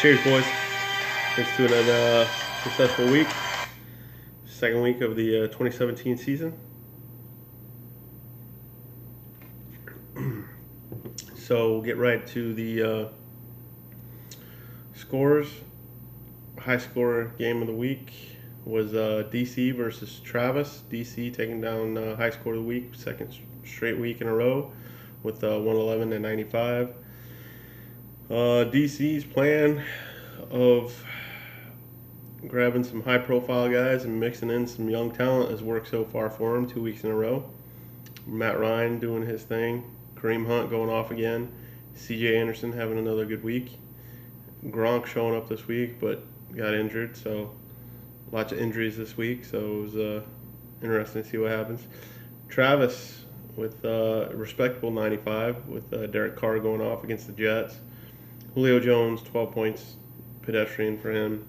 Cheers, boys. Here's to another successful week. Second week of the 2017 season. So we'll get right to the scores. High score game of the week was DC versus Travis. DC taking down high score of the week, second straight week in a row with 111 and 95. DC's plan of grabbing some high-profile guys and mixing in some young talent has worked so far for him 2 weeks in a row. Matt Ryan doing his thing, Kareem Hunt going off again, C.J. Anderson having another good week, Gronk showing up this week but got injured, so lots of injuries this week, so it was interesting to see what happens. Travis with a respectable 95 with Derek Carr going off against the Jets. Julio Jones, 12 points, pedestrian for him.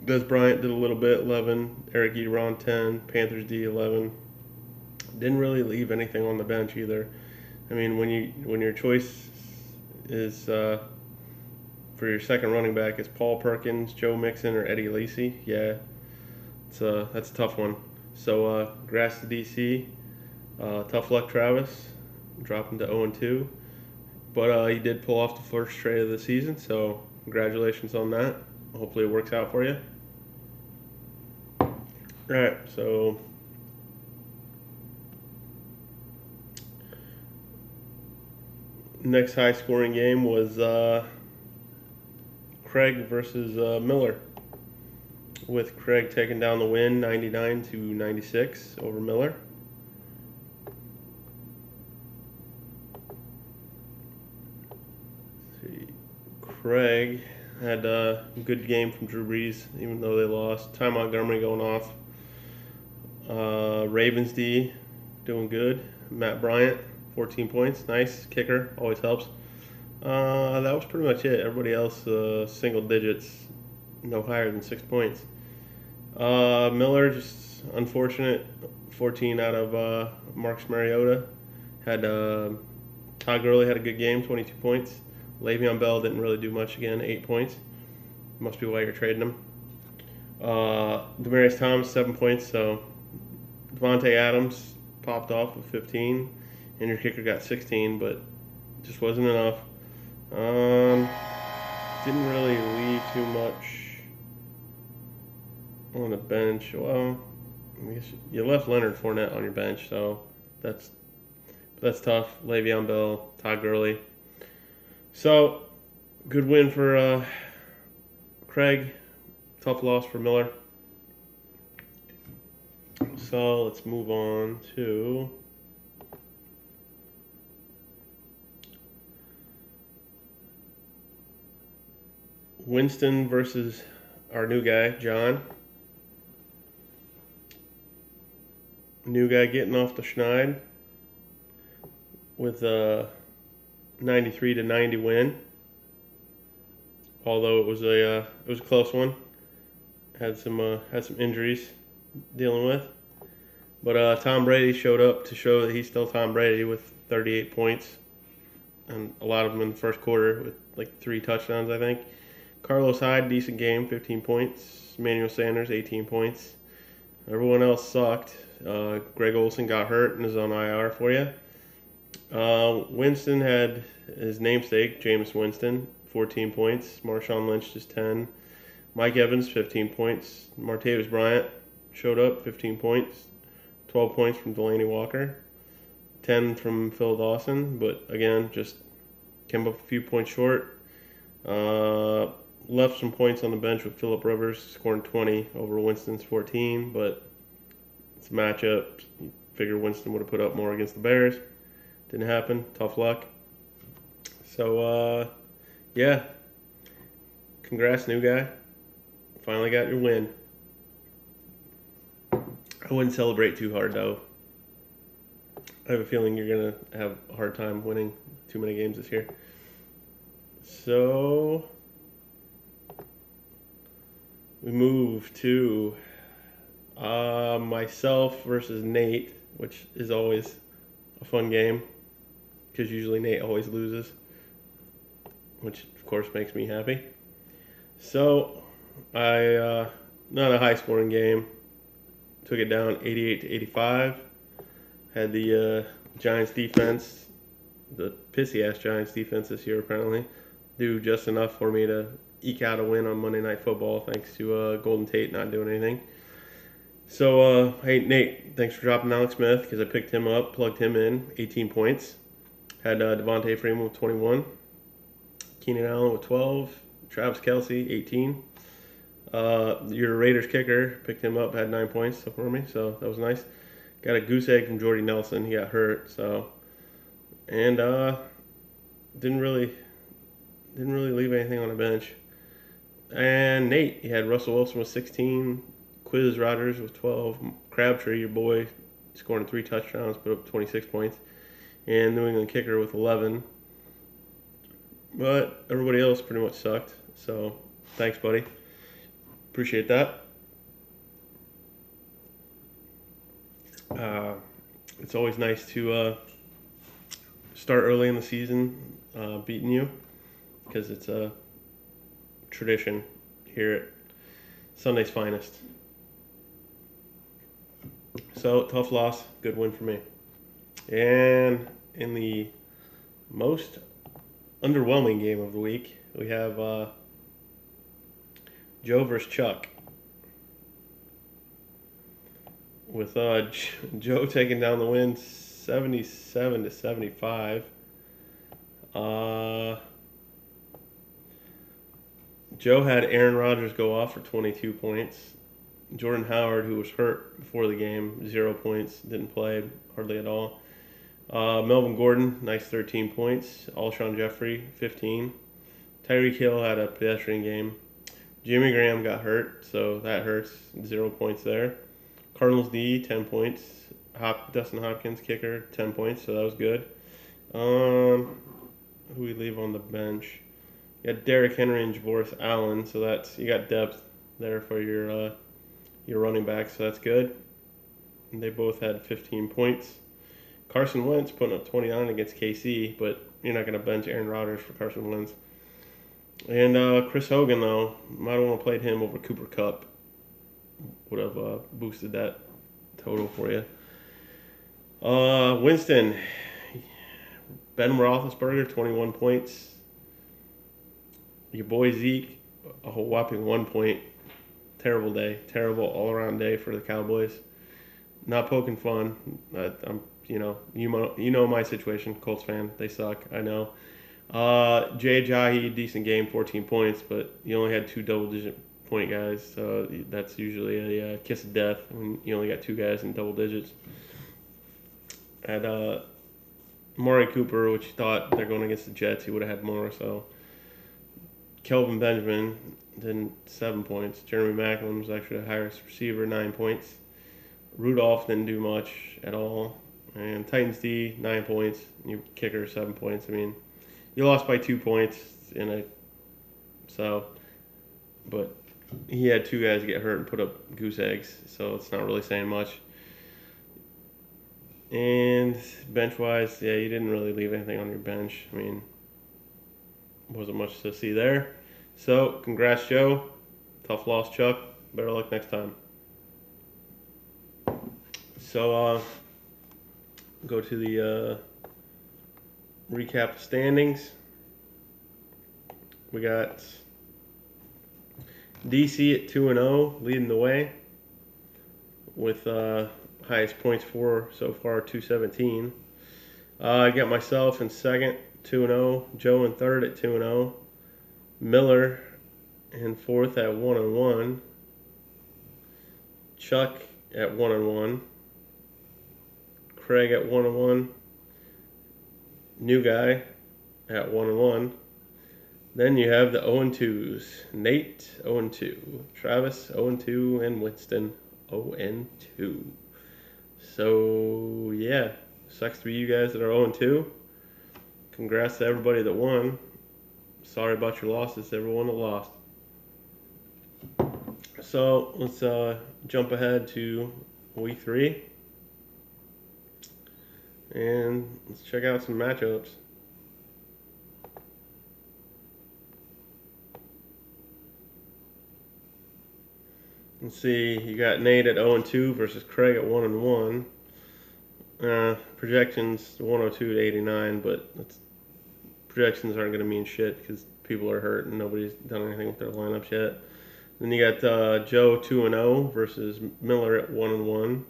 Des Bryant did a little bit, 11. Eric Ebron, 10. Panthers D, 11. Didn't really leave anything on the bench either. I mean, when your choice is for your second running back is Paul Perkins, Joe Mixon, or Eddie Lacy, yeah, that's a tough one. So, congrats to DC. Tough luck, Travis. Dropping to 0-2. But he did pull off the first trade of the season, so congratulations on that. Hopefully it works out for you. All right, so next high-scoring game was Craig versus Miller, with Craig taking down the win 99-96 over Miller. Craig had a good game from Drew Brees, even though they lost. Ty Montgomery going off. Ravens D doing good. Matt Bryant, 14 points. Nice. Kicker, always helps. That was pretty much it. Everybody else, single digits, no higher than 6 points. Miller, just unfortunate. 14 out of Marcus Mariota. Had Todd Gurley had a good game, 22 points. Le'Veon Bell didn't really do much again, 8 points. Must be why you're trading him. Demaryius Thomas, 7 points. So Devontae Adams popped off with 15. And your kicker got 16, but just wasn't enough. Didn't really leave too much on the bench. Well, I guess you left Leonard Fournette on your bench, so that's tough. Le'Veon Bell, Todd Gurley. So, good win for Craig. Tough loss for Miller. So, let's move on to Winston versus our new guy, John. New guy getting off the schneid with a 93-90 win. Although it was a close one. Had some injuries dealing with. But Tom Brady showed up to show that he's still Tom Brady with 38 points. And a lot of them in the first quarter with like 3 touchdowns, I think. Carlos Hyde, decent game, 15 points. Emmanuel Sanders, 18 points. Everyone else sucked. Greg Olsen got hurt and is on IR for you. Winston had his namesake, Jameis Winston, 14 points. Marshawn Lynch just 10. Mike Evans, 15 points. Martavis Bryant showed up, 15 points. 12 points from Delaney Walker. 10 from Phil Dawson, but again, just came up a few points short. Left some points on the bench with Phillip Rivers scoring 20 over Winston's 14, but it's a matchup. You figure Winston would have put up more against the Bears. Didn't happen. Tough luck. So, yeah. Congrats, new guy. Finally got your win. I wouldn't celebrate too hard, though. I have a feeling you're going to have a hard time winning too many games this year. So, we move to myself versus Nate, which is always a fun game because usually Nate always loses, which of course makes me happy. So I not a high scoring game. Took it down 88-85. Had the Giants defense, the pissy ass Giants defense this year apparently, do just enough for me to eke out a win on Monday Night Football thanks to Golden Tate not doing anything. So, hey, Nate, thanks for dropping Alex Smith because I picked him up, plugged him in, 18 points. Had Devontae Freeman with 21, Keenan Allen with 12, Travis Kelce, 18. Your Raiders kicker picked him up, had 9 points for me, so that was nice. Got a goose egg from Jordy Nelson. He got hurt, so and didn't really leave anything on the bench. And Nate, he had Russell Wilson with 16, Quiz Rogers with 12, Crabtree, your boy, scoring 3 touchdowns, put up 26 points, and New England kicker with 11. But everybody else pretty much sucked. So thanks, buddy. Appreciate that. It's always nice to start early in the season beating you because it's a tradition here at Sunday's Finest. So, tough loss, good win for me. And in the most underwhelming game of the week, we have Joe versus Chuck. With Joe taking down the win 77-75. Joe had Aaron Rodgers go off for 22 points. Jordan Howard, who was hurt before the game, 0 points, didn't play hardly at all. Melvin Gordon, nice 13 points. Alshon Jeffrey, 15. Tyreek Hill had a pedestrian game. Jimmy Graham got hurt, so that hurts. 0 points there. Cardinals D, 10 points. Dustin Hopkins, kicker, 10 points, so that was good. Who we leave on the bench? You got Derrick Henry and Javoris Allen, so that's you got depth there for your running backs, so that's good. And they both had 15 points. Carson Wentz putting up 29 against KC, but you're not going to bench Aaron Rodgers for Carson Wentz. And Chris Hogan, though, might have want to played him over Cooper Kupp. Would have boosted that total for you. Winston, Ben Roethlisberger, 21 points. Your boy Zeke, a whole whopping 1 point. Terrible day, terrible all-around day for the Cowboys. Not poking fun. I'm, you know my situation, Colts fan. They suck. I know. Jay Ajayi, decent game, 14 points, but you only had 2 double-digit point guys, so that's usually a kiss of death when you only got 2 guys in double digits. Had Amari Cooper, which you thought they're going against the Jets, he would have had more. So Kelvin Benjamin did 7 points. Jeremy Maclin was actually the highest receiver, 9 points. Rudolph didn't do much at all. And Titans D, 9 points. Your kicker, 7 points. I mean, you lost by 2 points but he had 2 guys get hurt and put up goose eggs, so it's not really saying much. And bench-wise, yeah, you didn't really leave anything on your bench. I mean, wasn't much to see there. So, congrats, Joe. Tough loss, Chuck. Better luck next time. So, go to the recap standings. We got DC at 2-0, leading the way with highest points for so far, 217. I got myself in second, 2-0. Joe in third at 2-0. Miller in fourth at 1-1. Chuck at 1-1. Craig at 1-1. New guy at 1-1. Then you have the 0-2s. Nate, 0-2. Travis, 0-2. And Winston, 0-2. So, yeah. Sucks to be you guys that are 0-2. Congrats to everybody that won. Sorry about your losses to everyone that lost. So, let's jump ahead to week 3. And let's check out some matchups. Let's see. You got Nate at 0-2 versus Craig at 1-1. Projections 102 to 89, but projections aren't going to mean shit because people are hurt and nobody's done anything with their lineups yet. Then you got Joe 2-0 versus Miller at 1-1,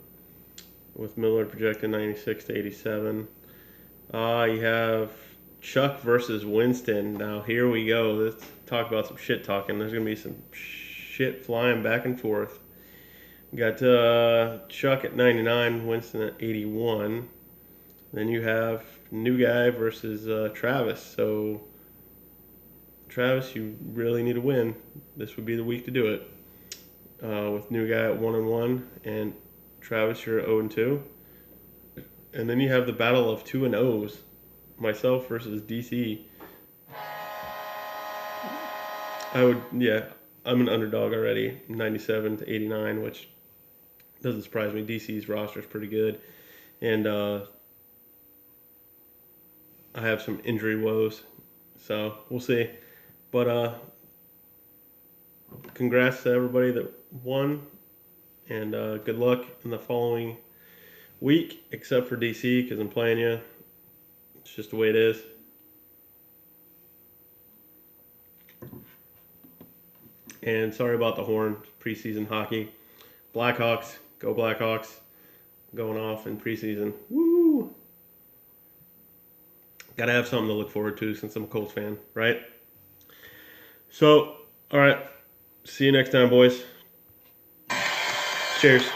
with Miller projected 96 to 87. You have Chuck versus Winston. Now here we go. Let's talk about some shit talking. There's going to be some shit flying back and forth. Got Chuck at 99, Winston at 81. Then you have new guy versus Travis. So, Travis, you really need to win. This would be the week to do it. With new guy at 1-1, and Travis, you're at 0-2. And then you have the battle of 2-0s. Myself versus DC. I'm an underdog already, 97 to 89, which doesn't surprise me. DC's roster is pretty good, and I have some injury woes, so we'll see. But congrats to everybody that won, and good luck in the following week, except for DC, because I'm playing you. It's just the way it is. And sorry about the horn. Preseason hockey. Blackhawks. Go Blackhawks. Going off in preseason. Woo! Gotta have something to look forward to since I'm a Colts fan, right? So, alright. See you next time, boys. Cheers.